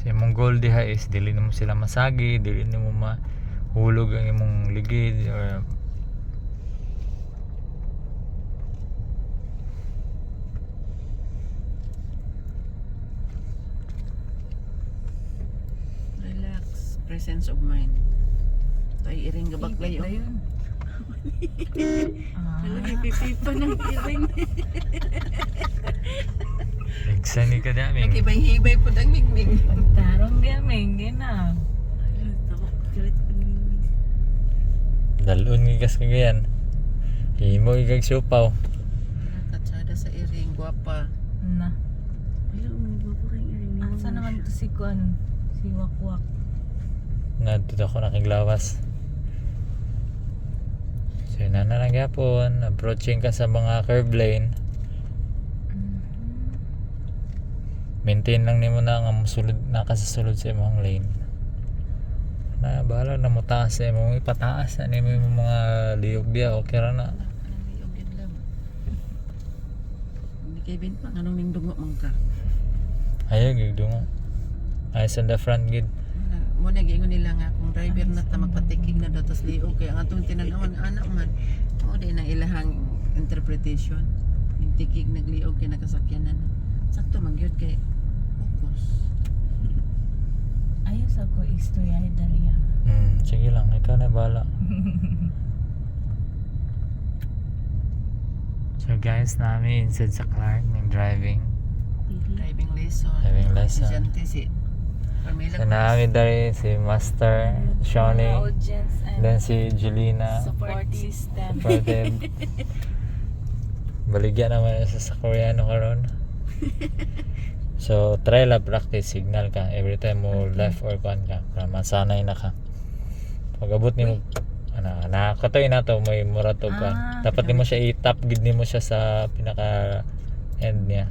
Sa imong goal diha is dili nimo sila masagi, dili nimo mahulog ang imong ligid or Relax, presence of mind. Tayo iring gabak layo. Lagi pipipa ng iring. Igsani ka daming. Nakibay-hibay po ng mingming. Pagtarong gaming, gina. Galit pa ng mingming. Dalun gigas ka gayan. Himo igag siupaw. Katsada sa iring, guwapa. Na. Ayaw, guwapa kayong iring. Asa naman to si Kuan? Si Wakwak. Nadto ako nakiglawas. So yun na lang yapon. Approaching ka sa mga curve lane. Maintain lang nimo na nga musulod nakasasulod sa imong lane. Na bahala na mo taas sa imong ipataas na nimo yung mga liyog dia okay ra na. Hindi kayo bin pa, anong ning dungo mang ka? Ayaw gigdungo. Ayos on the front gid. Muna giingon nila nga kung driver na ta magpatikig na datos liog kaya ang atong tinanawan anak man o di na ilahang interpretation yung tikig nagliog kay nakasakyanan sakto magyud kay focus. Ayos ako istorya ni Daria. Sige lang, ikaw na bahala. So guys, namin inside sa Clark ng driving. Driving lesson. Driving lesson. Estudyante si Pamela. So namin dari si Master Shawnee, Audience and then si Julina. support system. Supported. Baligyan naman sa Koreano karon. So try la practice signal ka every time mo left or kuan ka para masanay na ka. Pag abot nimo nakakatoy na to may mura to kuan. Dapat nimo siya i-tap gid nimo siya sa pinaka end niya.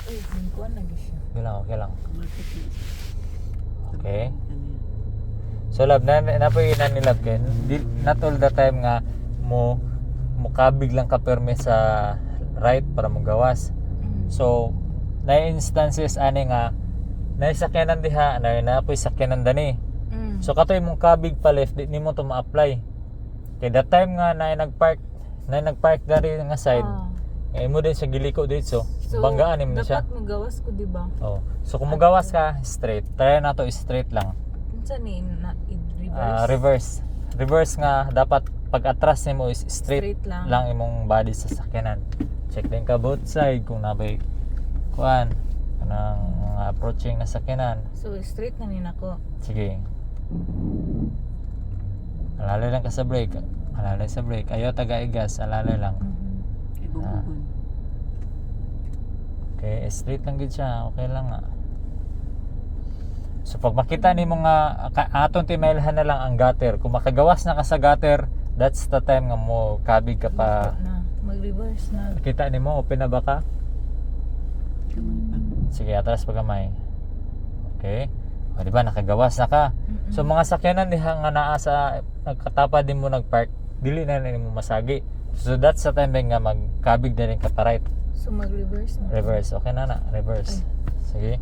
Uy, Kuan lagi siya. Okay lang. Okay. So love na napoy na ni love ken. Not all the time nga mo mukabig lang ka perme sa right para mo gawas. So na instances ani nga naisakyanan diha na napoy sakyanan dani. So katoy mong kabig pa left di nimo to ma-apply. Kay that time nga na nagpark dari nga side. Mo din sa giliko dito. So banggaan nimo na siya. Dapat magawas ko, di ba? Oh. So kung magawas ka straight, try na to straight lang. Unsa ni na reverse? Reverse nga dapat pag atras nimo is straight Straight lang. lang imong body sa sakyanan. Check din ka both side kung nabay kuan kanang mga approaching na sakyanan. So straight na nin ako. Sige. Alalay lang ka sa brake. Alalay sa brake. Ayaw taga-igas, alalay lang. Kay bubugon. Okay, straight lang gid siya. Okay lang nga. So pag makita nimo nga aton timailhan na lang ang gutter. Kung makagawas na ka sa gutter, that's the time nga mo kabig ka pa. Na mag-reverse na. Kita nimo open na ba ka? Kamay pa. Sige, atras pa kamay. Okay. O, di ba nakagawas na ka? So mga sakyanan diha nga naa sa nagkatapad din mo nagpark, dili na nimo masagi. So that's the time nga magkabig na rin ka pa right. So mag-reverse na. Reverse. Okay na na. Reverse. Sige.